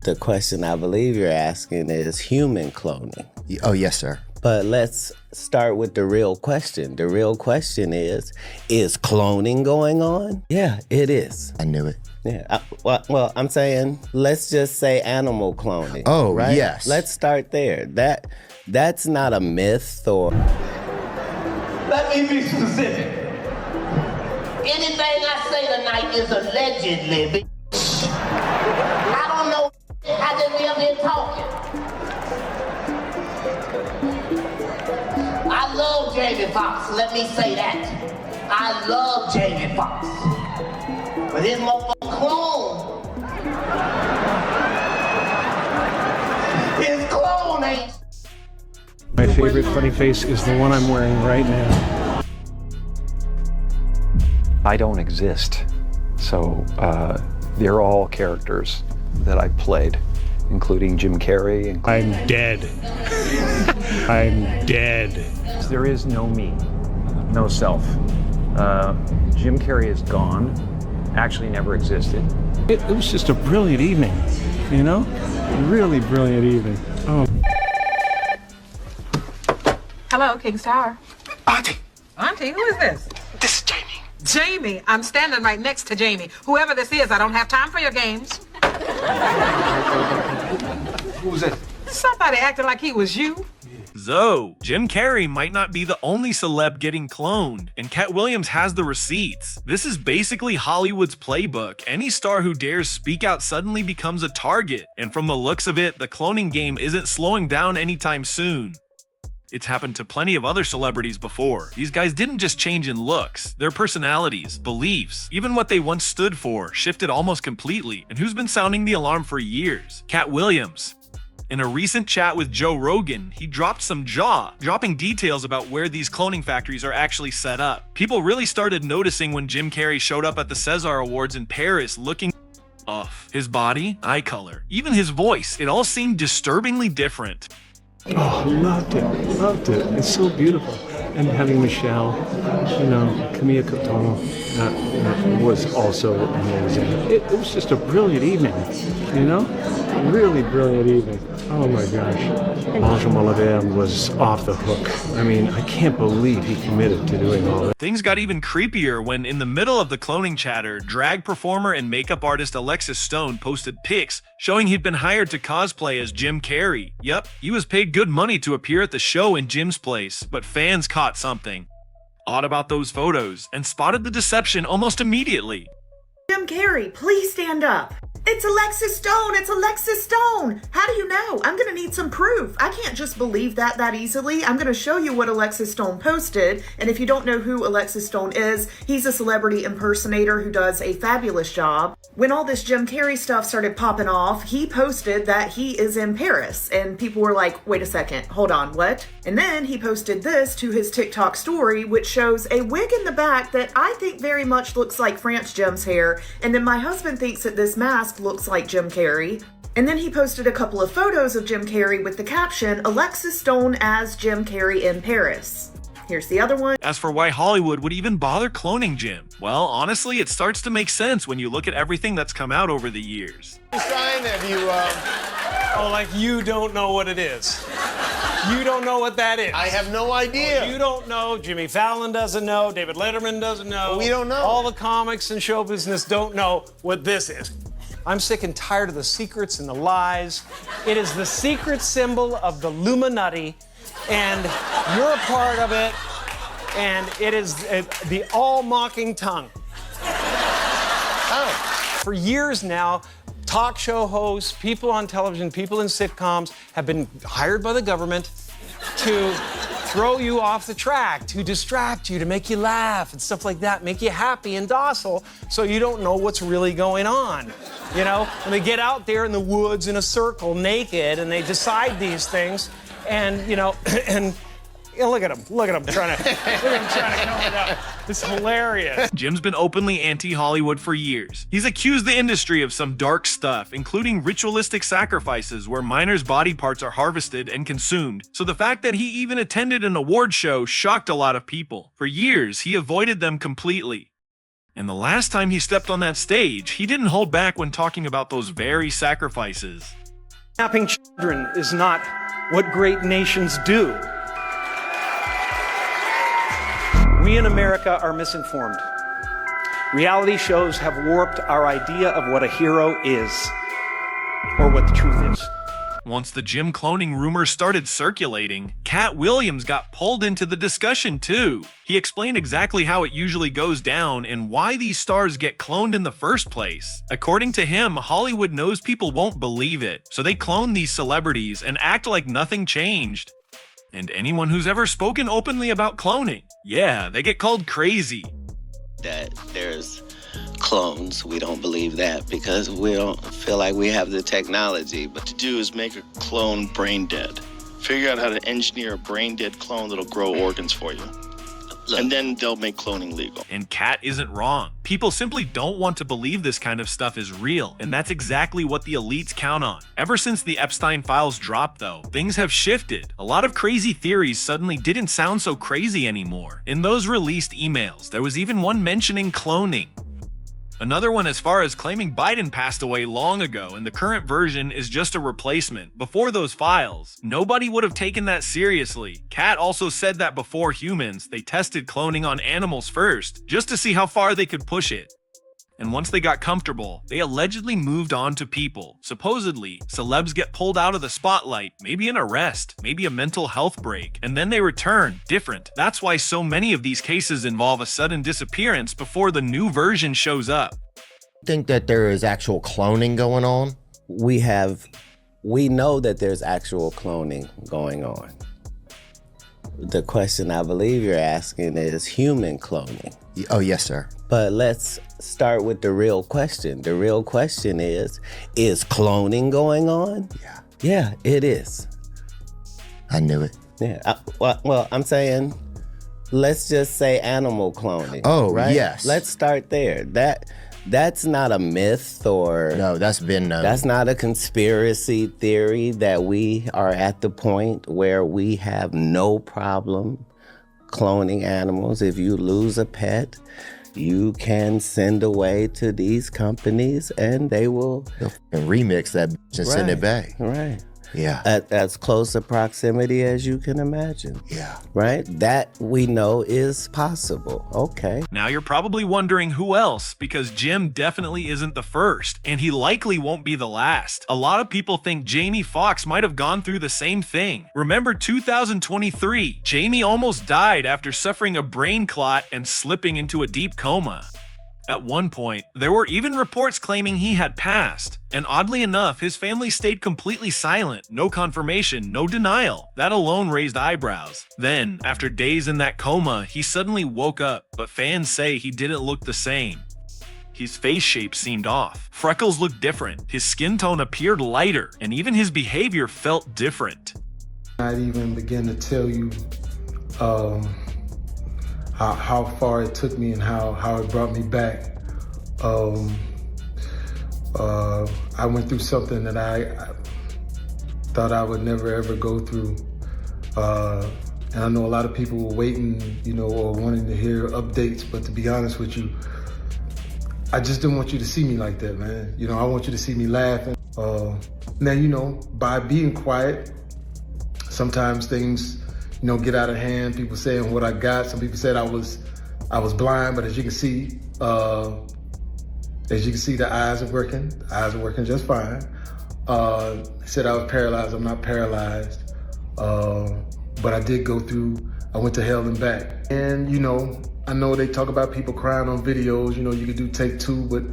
The question I believe you're asking is human cloning. Oh, yes, sir. But let's start with the real question. The real question is cloning going on? Yeah, it is. I knew it. Yeah. Well, I'm saying, let's just say animal cloning. Oh, right? yes. Let's start there. That's not a myth or... Let me be specific. Anything I say tonight is allegedly, bitch. I don't know. I just be up here talking. I love Jamie Foxx, let me say that. I love Jamie Foxx. But his motherfucking clone. His clone ain't. My favorite funny face is the one I'm wearing right now. I don't exist, so they're all characters that I played, including Jim Carrey. I'm dead. I'm dead. There is no me, no self. Jim Carrey is gone, actually never existed. It was just a brilliant evening, you know? Really brilliant evening. Oh. Hello, King's Tower. Auntie! Auntie, who is this? This is Jamie. Jamie. I'm standing right next to Jamie. Whoever this is, I don't have time for your games. Who's it? Somebody acting like he was you. So, Jim Carrey might not be the only celeb getting cloned, and Katt Williams has the receipts. This is basically Hollywood's playbook. Any star who dares speak out suddenly becomes a target, and from the looks of it, the cloning game isn't slowing down anytime soon. It's happened to plenty of other celebrities before. These guys didn't just change in looks, their personalities, beliefs, even what they once stood for shifted almost completely. And who's been sounding the alarm for years? Katt Williams. In a recent chat with Joe Rogan, he dropped some dropping details about where these cloning factories are actually set up. People really started noticing when Jim Carrey showed up at the César Awards in Paris looking off. His body, eye color, even his voice, it all seemed disturbingly different. Oh, loved it. It's so beautiful. And having Michelle, Camille Cotton, that was also amazing. It was just a brilliant evening, Really brilliant evening. Oh my gosh. Ange Malaver was off the hook. I mean, I can't believe he committed to doing all that. Things got even creepier when, in the middle of the cloning chatter, drag performer and makeup artist Alexis Stone posted pics showing he'd been hired to cosplay as Jim Carrey. Yep, he was paid good money to appear at the show in Jim's place, but fans caught something odd about those photos and spotted the deception almost immediately. Jim Carrey, please stand up. It's Alexis Stone. It's Alexis Stone. How do you know? I'm going to need some proof. I can't just believe that easily. I'm going to show you what Alexis Stone posted. And if you don't know who Alexis Stone is, he's a celebrity impersonator who does a fabulous job. When all this Jim Carrey stuff started popping off, he posted that he is in Paris. And people were like, wait a second, hold on, what? And then he posted this to his TikTok story, which shows a wig in the back that I think very much looks like France Jim's hair. And then my husband thinks that this mask looks like Jim Carrey. And then he posted a couple of photos of Jim Carrey with the caption, Alexis Stone as Jim Carrey in Paris. Here's the other one. As for why Hollywood would even bother cloning Jim, well, honestly, it starts to make sense when you look at everything that's come out over the years. Sign have you, Oh, like you don't know what it is. You don't know what that is. I have no idea. You don't know. Jimmy Fallon doesn't know. David Letterman doesn't know. We don't know. All the comics and show business don't know what this is. I'm sick and tired of the secrets and the lies. It is the secret symbol of the Illuminati, and you're a part of it, and it is the all-mocking tongue. Oh. For years now, talk show hosts, people on television, people in sitcoms have been hired by the government to throw you off the track, to distract you, to make you laugh and stuff like that, make you happy and docile so you don't know what's really going on. And they get out there in the woods in a circle naked and they decide these things and, and look at him trying to come it up. It's hilarious. Jim's been openly anti-Hollywood for years. He's accused the industry of some dark stuff, including ritualistic sacrifices where minors' body parts are harvested and consumed. So the fact that he even attended an award show shocked a lot of people. For years, he avoided them completely. And the last time he stepped on that stage, he didn't hold back when talking about those very sacrifices. Kidnapping children is not what great nations do. We in America are misinformed. Reality shows have warped our idea of what a hero is, or what the truth is. Once the Jim cloning rumors started circulating, Katt Williams got pulled into the discussion too. He explained exactly how it usually goes down and why these stars get cloned in the first place. According to him, Hollywood knows people won't believe it, so they clone these celebrities and act like nothing changed. And anyone who's ever spoken openly about cloning, yeah, they get called crazy. That there's clones, we don't believe that because we don't feel like we have the technology. But What to do is make a clone brain dead. Figure out how to engineer a brain dead clone that'll grow organs for you. look, And then they'll make cloning legal. And Katt isn't wrong. People simply don't want to believe this kind of stuff is real, and that's exactly what the elites count on. Ever since the Epstein files dropped though, things have shifted. A lot of crazy theories suddenly didn't sound so crazy anymore. In those released emails, there was even one mentioning cloning. Another one as far as claiming Biden passed away long ago and the current version is just a replacement. Before those files, nobody would have taken that seriously. Katt also said that before humans, they tested cloning on animals first, just to see how far they could push it. And once they got comfortable, they allegedly moved on to people. Supposedly, celebs get pulled out of the spotlight, maybe an arrest, maybe a mental health break, and then they return, different. That's why so many of these cases involve a sudden disappearance before the new version shows up. Think that there is actual cloning going on? We know that there's actual cloning going on. The question I believe you're asking is human cloning. Oh, yes, sir. But let's start with the real question. The real question is cloning going on? Yeah. Yeah, it is. I knew it. Yeah. Well, I'm saying, let's just say animal cloning. Oh, right? yes. Let's start there. That's not a myth or... No, that's been known. That's not a conspiracy theory that we are at the point where we have no problem cloning animals. If you lose a pet, you can send away to these companies and they will... They'll remix that bitch and send it back. Right. Yeah. At as close a proximity as you can imagine. Yeah. Right? That we know is possible. Okay. Now you're probably wondering who else, because Jim definitely isn't the first, and he likely won't be the last. A lot of people think Jamie Foxx might have gone through the same thing. Remember 2023, Jamie almost died after suffering a brain clot and slipping into a deep coma. At one point, there were even reports claiming he had passed, and oddly enough, his family stayed completely silent, no confirmation, no denial. That alone raised eyebrows. Then, after days in that coma, he suddenly woke up, but fans say he didn't look the same. His face shape seemed off, freckles looked different, his skin tone appeared lighter, and even his behavior felt different. I'd even begin to tell you how far it took me and how it brought me back. I went through something that I thought I would never ever go through. And I know a lot of people were waiting, or wanting to hear updates, but to be honest with you, I just didn't want you to see me like that, man. I want you to see me laughing. Now, by being quiet, sometimes things get out of hand. People saying what I got. Some people said I was blind, but as you can see, the eyes are working. The eyes are working just fine. They said I was paralyzed. I'm not paralyzed, but I did go through. I went to hell and back. And I know they talk about people crying on videos. You could do take two, but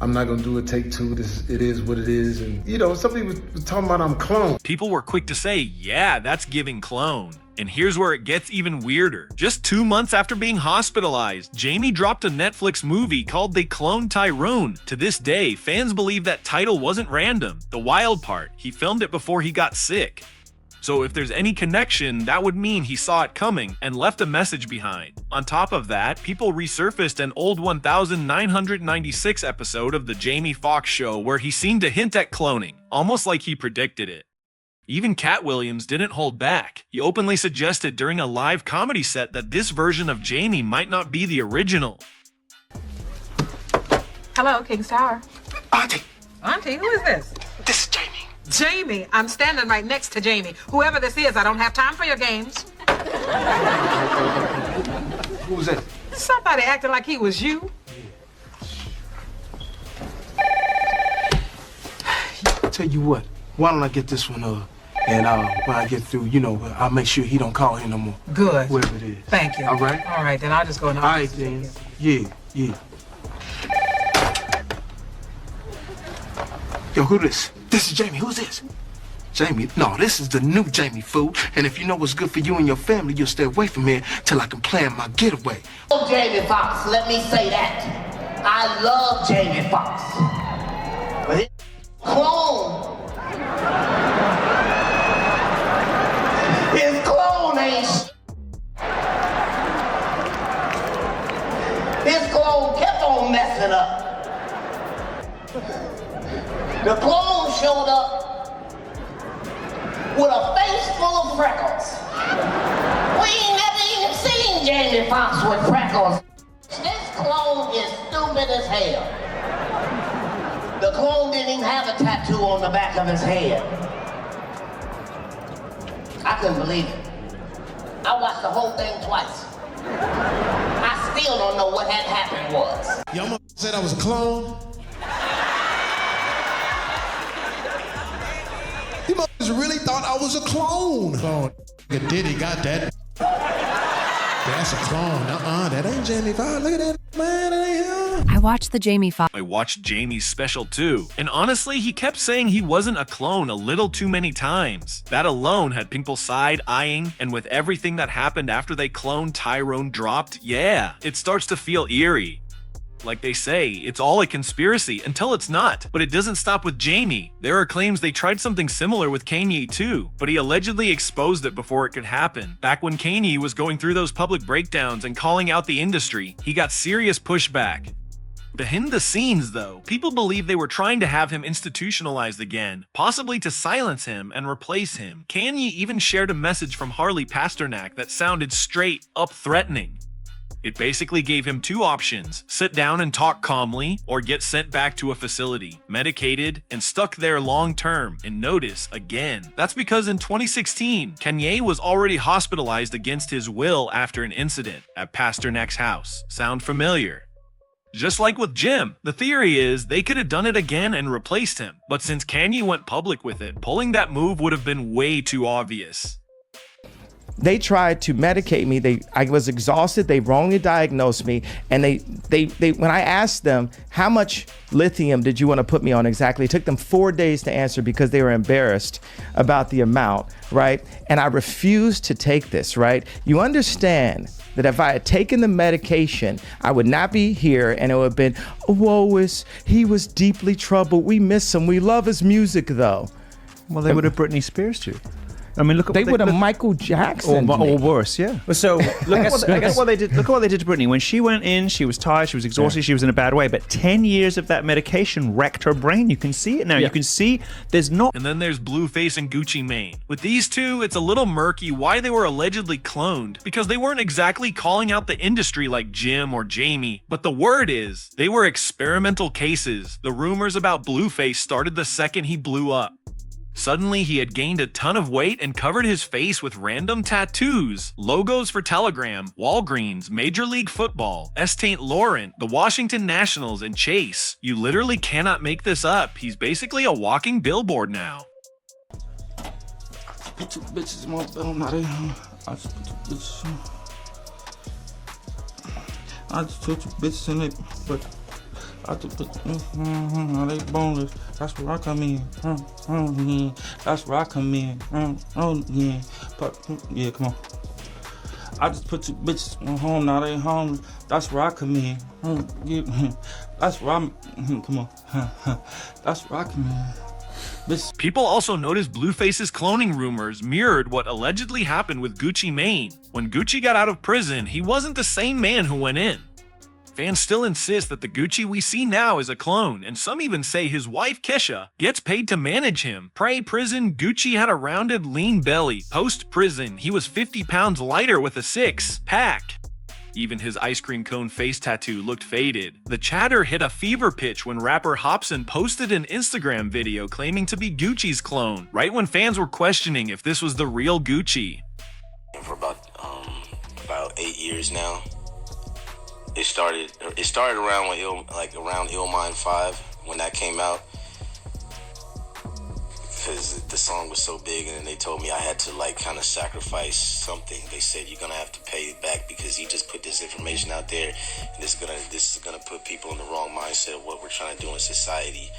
I'm not gonna do a take two. It is what it is. And some people was talking about I'm cloned. People were quick to say, yeah, that's giving clone. And here's where it gets even weirder. Just 2 months after being hospitalized, Jamie dropped a Netflix movie called They Cloned Tyrone. To this day, fans believe that title wasn't random. The wild part, he filmed it before he got sick. So if there's any connection, that would mean he saw it coming and left a message behind. On top of that, people resurfaced an old 1996 episode of the Jamie Foxx show where he seemed to hint at cloning, almost like he predicted it. Even Katt Williams didn't hold back. He openly suggested during a live comedy set that this version of Jamie might not be the original. Hello, King's Tower. Auntie, Auntie, who is this? this is Jamie. Jamie. I'm standing right next to Jamie. Whoever this is, I don't have time for your games. Who's that? Somebody acting like he was you. Tell you what, why don't I get this one and when I get through, I'll make sure he don't call here no more. Good. Whoever it is. Thank you. All right? All right, then I'll just go in the All right, office. then. Yeah. Yo, who this? This is Jamie. Who's this? Jamie? No, this is the new Jamie, fool. And if you know what's good for you and your family, you'll stay away from here till I can plan my getaway. Oh, Jamie Foxx, let me say that. I love Jamie Foxx. But his clone. His clone ain't shit. His clone kept on messing up. The clone showed up with a face full of freckles. We ain't never even seen Jamie Foxx with freckles. This clone is stupid as hell. The clone didn't even have a tattoo on the back of his head. I couldn't believe it. I watched the whole thing twice. I still don't know what had happened was. Y'all said I was a clone? You motherfuckers really thought I was a clone. Clone. Diddy got that. That's a clone. That ain't Jamie Foxx. Look at that, man. That ain't him. I watched the Jamie Foxx. I watched Jamie's special too, and honestly, he kept saying he wasn't a clone a little too many times. That alone had people side-eyeing, and with everything that happened after they cloned Tyrone dropped, yeah, it starts to feel eerie. Like they say, it's all a conspiracy until it's not. But it doesn't stop with Jamie. There are claims they tried something similar with Kanye too, but he allegedly exposed it before it could happen. Back when Kanye was going through those public breakdowns and calling out the industry, he got serious pushback. Behind the scenes, though, people believe they were trying to have him institutionalized again, possibly to silence him and replace him. Kanye even shared a message from Harley Pasternak that sounded straight up threatening. It basically gave him two options: sit down and talk calmly, or get sent back to a facility, medicated, and stuck there long term. And notice, again, that's because in 2016, Kanye was already hospitalized against his will after an incident at Pasternak's house. Sound familiar? Just like with Jim, the theory is they could have done it again and replaced him. But since Kanye went public with it, pulling that move would have been way too obvious. They tried to medicate me. I was exhausted. They wrongly diagnosed me. And they when I asked them, how much lithium did you want to put me on exactly? It took them 4 days to answer because they were embarrassed about the amount, right? And I refused to take this, right? You understand that if I had taken the medication, I would not be here, and it would have been, he was deeply troubled. We miss him. We love his music, though. Well, they would have Britney Spears you. I mean, look at they would have Michael Jackson or worse, yeah. So look at what they did. Look at what they did to Britney. When she went in, she was tired, she was exhausted, she was in a bad way. But 10 years of that medication wrecked her brain. You can see it now. You can see there's not. And then there's Blueface and Gucci Mane. With these two, it's a little murky why they were allegedly cloned, because they weren't exactly calling out the industry like Jim or Jamie. But the word is, they were experimental cases. The rumors about Blueface started the second he blew up. Suddenly, he had gained a ton of weight and covered his face with random tattoos, logos for Telegram, Walgreens, Major League Football, St. Laurent, the Washington Nationals, and Chase. You literally cannot make this up. He's basically a walking billboard now. Put two bitches in my bed, not I just put two bitches in. I just put two bitches in it, but I just put they boneless. That's where I come in. That's where I come in. Yeah. But yeah, come on. I just put two bitches in home, now they home. That's where I come in. Yeah. That's where I'm. Come on. That's where I come in. People also noticed Blueface's cloning rumors mirrored what allegedly happened with Gucci Mane. When Gucci got out of prison, he wasn't the same man who went in. Fans still insist that the Gucci we see now is a clone, and some even say his wife Kesha gets paid to manage him. Pre-prison, Gucci had a rounded, lean belly. Post-prison, he was 50 pounds lighter with a six-pack. Even his ice cream cone face tattoo looked faded. The chatter hit a fever pitch when rapper Hobson posted an Instagram video claiming to be Gucci's clone, right when fans were questioning if this was the real Gucci. For about 8 years now. It started around around Illmind 5 when that came out, because the song was so big, and then they told me I had to kind of sacrifice something. They said you're gonna have to pay it back because you just put this information out there, and this is gonna put people in the wrong mindset of what we're trying to do in society.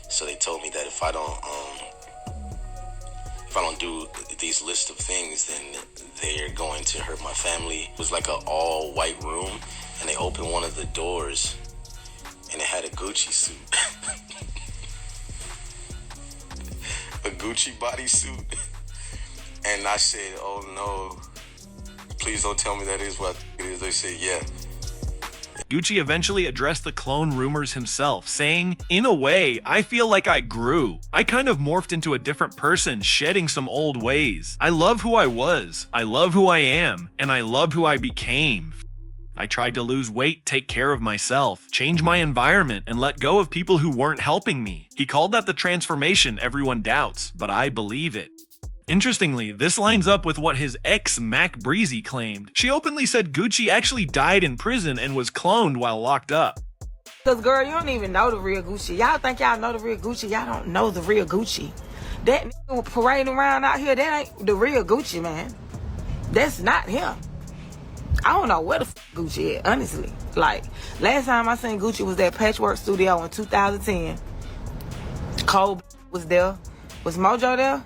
So they told me that if I don't do these list of things, then they're going to hurt my family. It was like an all white room, and they opened one of the doors, and it had a Gucci suit. A Gucci bodysuit. And I said, oh no, please don't tell me that is what it is. They said, yeah. Gucci eventually addressed the clone rumors himself, saying, "In a way, I feel like I grew. I kind of morphed into a different person, shedding some old ways. I love who I was, I love who I am, and I love who I became. I tried to lose weight, take care of myself, change my environment, and let go of people who weren't helping me. He called that the transformation everyone doubts, but I believe it." Interestingly, this lines up with what his ex Mac Breezy claimed. She openly said Gucci actually died in prison and was cloned while locked up. Cause girl, you don't even know the real Gucci. Y'all think y'all know the real Gucci. Y'all don't know the real Gucci. That nigga parading around out here, that ain't the real Gucci, man. That's not him. I don't know where the Gucci is, honestly. Like, last time I seen Gucci was at Patchwork Studio in 2010. Cole was there. Was Mojo there?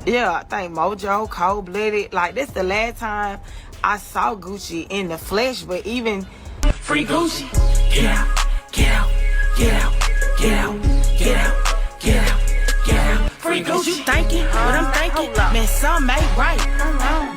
Yeah, I think Mojo, Cold-Blooded. Like, that's the last time I saw Gucci in the flesh, but even free Gucci. Get out, get out, get out, get out, get out, get out, get out. Free Gucci. You thinking what I'm thinking? Man, some ain't right.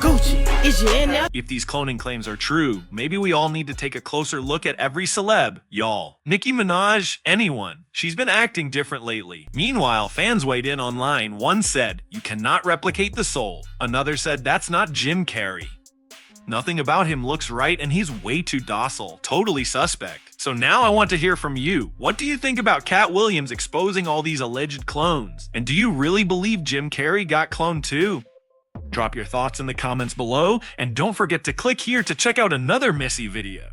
Gucci, is you in there? If these cloning claims are true, maybe we all need to take a closer look at every celeb, y'all. Nicki Minaj, anyone. She's been acting different lately. Meanwhile, fans weighed in online. One said, "You cannot replicate the soul." Another said, "That's not Jim Carrey. Nothing about him looks right and he's way too docile, totally suspect." So now I want to hear from you. What do you think about Katt Williams exposing all these alleged clones? And do you really believe Jim Carrey got cloned too? Drop your thoughts in the comments below, and don't forget to click here to check out another Missy video.